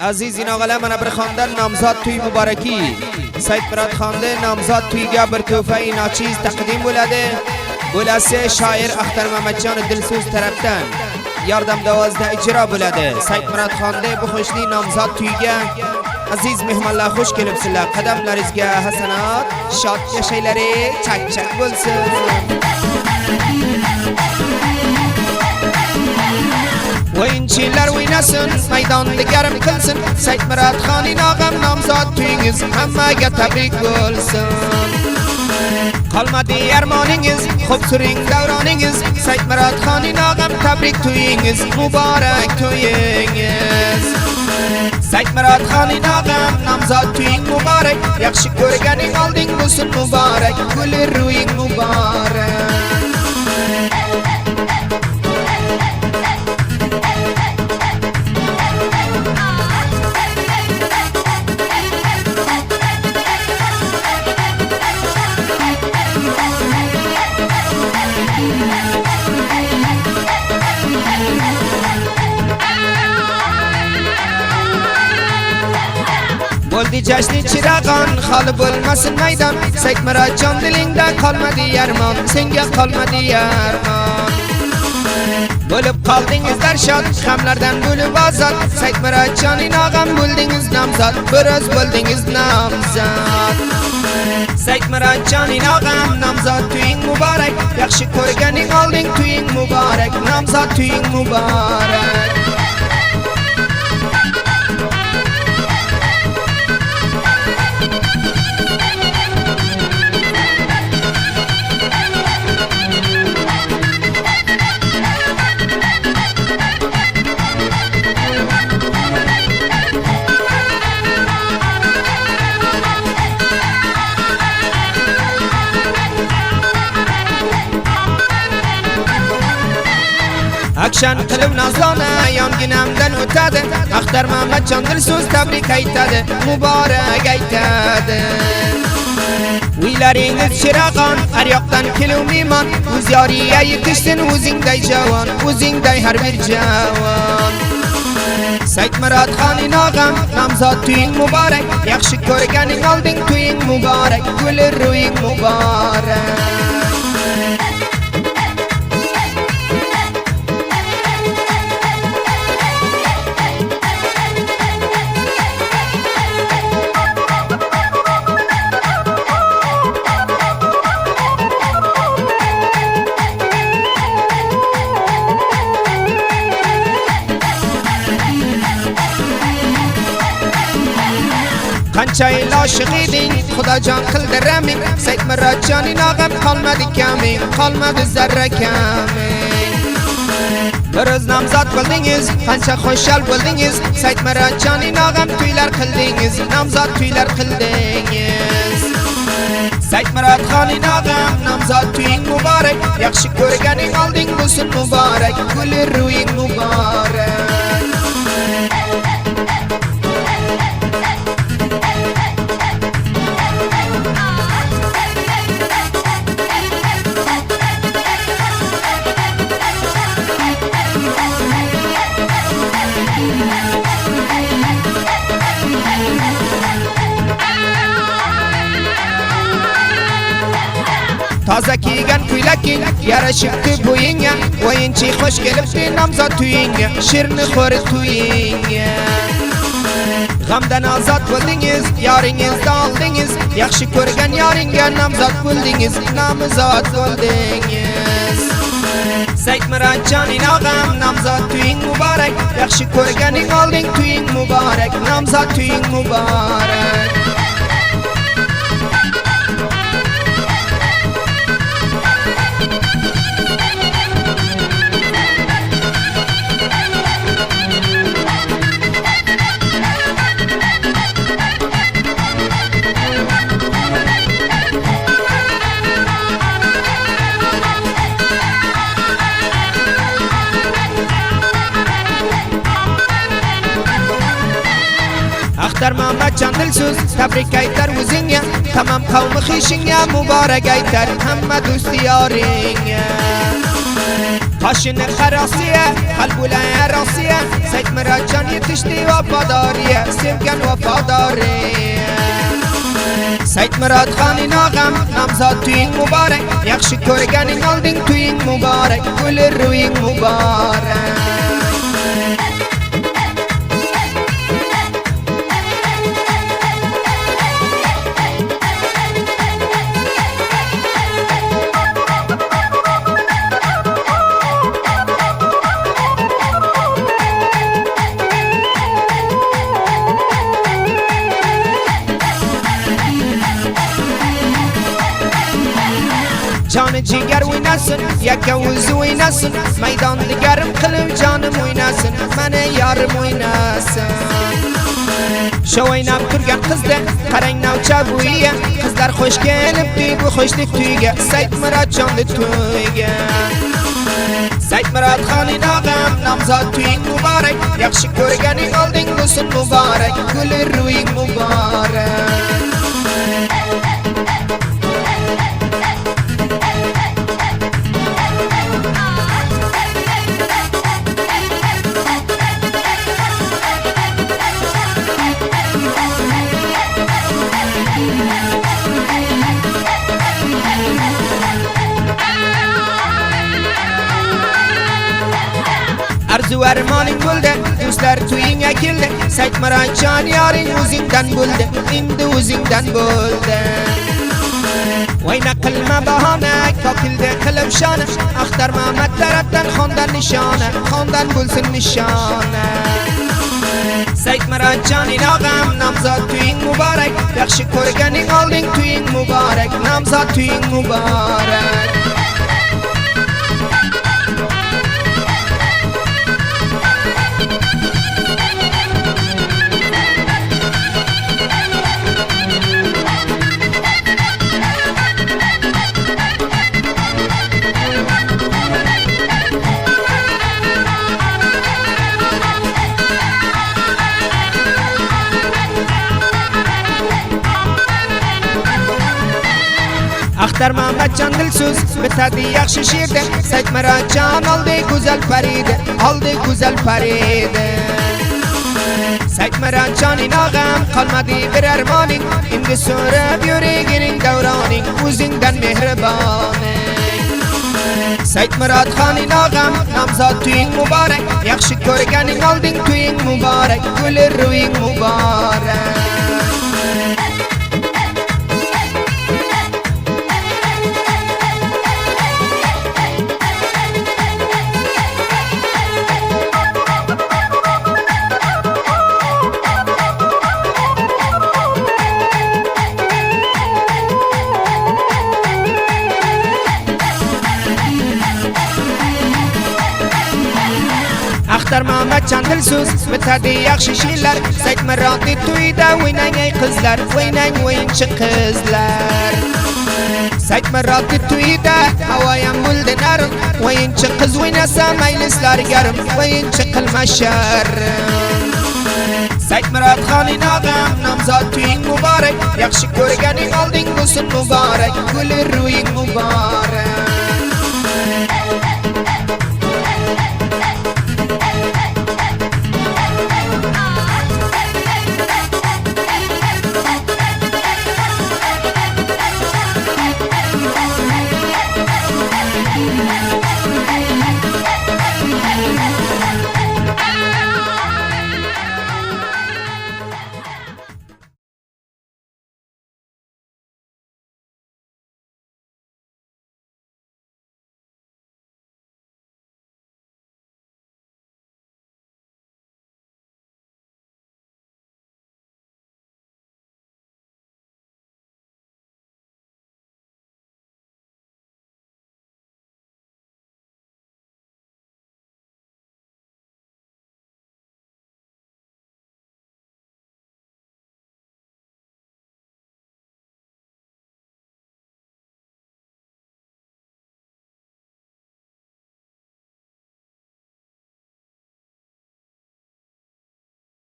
عزیزین آقا من بر خواندن نامزاد توی مبارکی سید مراد خوانده نامزاد توی گا بر توفه ناچیز تقدیم بوده سه شاعر اختر محمد جان دلسوز طرفتن یاردم 12 اجرا بوده سید مراد خوانده بخوشنی نامزاد توی گا عزیز مهمان الله خوش کلب سلا قدم لرزگه حسنات شاد یشیلری چک چک بلسن و این چیلر وینسن میدان دگرم کلسن سید مراد خانی ناغم نامزاد توینگز همه گه تبریک بلسن قلمدی ارمانینگز خوب سرینگ دورانینگز سید مراد خانی ناغم تبریک توینگز مبارک توینگز سید مراد خانی ناغم نامزاد توینگ مبارک یخشی کرگنی آلدینگ بسن مبارک گل روینگ مبارک بولدی جشنی چراغان خال بولمسن میدان سید مراد جان دلینده قلمدی یرمان سنگه قلمدی یرمان بولب قالدینگز در شاد خملردن بولب آزاد سید مراد جانی ناغم بولدینگز نامزاد برز بولدینگز نامزاد سید مراد جانی ناغم نامزاد توینگ مبارک یخشی کرگنی قالدینگ توینگ مبارک نامزاد توینگ مبارک اکشن قلب نازلانه یانگینم دن اتاده اختر محمد جان دلسوز تبریک ایتاده مبارک ایتاده ویلارینگز چراغان اریاقتن کلو میمان وزیاری ای کشتن وزینگ دای جوان وزینگ دای هر بیر جوان سید مراد خانی ناغم نامزاد توینگ مبارک یخشی کرگنی آلدینگ توینگ مبارک گل روینگ مبارک قنچه لاشقی دین خدا جان خل درمی سید مراد جانی ناغم قلمدی کمی قلمد ذره کمی برز نامزاد بلدینگز قنچه خوشحال بلدینگز سید مراد جانی ناغم تویلر خلدینگز نامزاد تویلر خلدینگز سید مراد خانی ناغم نامزاد توینگ مبارک یخشی کرگنی آلدینگ بسن مبارک گل روینگ مبارک تازه کیگن کویلکین یاره شکت بوینگه و این چی خوش گلفتی نامزاد توینگه شیرن خور توینگه غمدن آزاد بولدینگز یارینگز دالدینگز یخشی کرگن یارینگه نامزاد بولدینگز نامزاد بولدینگز سید مراد جانی ناغم نامزاد توینگ مبارک یخشی کرگنی آلدینگ توینگ مبارک نامزاد توینگ مبارک اختر محمد جان دلسوز تبریک ایتر وزینگه تمام قوم خیشینگه مبارک ایتر همه دوست یارینگه پاشن خراسیه قلبوله راسیه سید مراد جان یتشتی وفاداریه سیمگن وفاداریه سید مراد خانی ناغم نامزاد تو این مبارک یخشی کرگانی نالدین تو این مبارک گل روی این مبارک جان جیگر وی نسن یک وزو وی نسن میدان دیگرم قلب جانم وی نسن من یارم وی نسن شوی نب کرگن قزده قرنگ نو چابویه قزدر خوشگل بگو خوشتک تویگه سید مراد جان دی تویگه سید مراد خانی ناغم نامزاد توی مبارک یخشی کرگنی گلدین گسن مبارک گل روی مبارک arzu armanın buldu Dostlar tuyun yakildi Seyit Merad Can yarın uzinden buldu İndi uzinden buldu Vayna kılma bahane Kakildi kılıp şanı Akhtar Mehmet taraftan Khondan nişanı Khondan bulsun nişanı Seyit Merad Can'ın ağam Namzad tuyun mübarek Yakşı korganin aldın tuyun mübarek Namzad tuyun mübarek Akhtar Mehmet Can dilsuz Bitadi yakşı şiirde Seyit Merad Can aldı güzel paride Aldı güzel paride Seyit Merad Can'ın ağam Kalmadı bir ermanin İndi sonra yüreğinin devranin Uzinden mehribanin Seyit Merad Khan'ın ağam Namzad tuyun mübarek Yakşı körgenin aldın tuyun mübarek Gülür rüyün mübarek Akhtar Mehmet Can dilsuz Bitadi yakşı şiirler Seyit Merad tuyda Oynayın ey kızlar Oynayın oyuncu kızlar Seyit Merad tuyda Havayan buldu narın Oyuncu kız oynasa meylisler yarım Oyuncu kılma şerrim Seyit Merad Khan'ın ağam Namzad tuyun mübarek Yakşı körgenin aldın gusün mübarek Gülür rüyün mübarek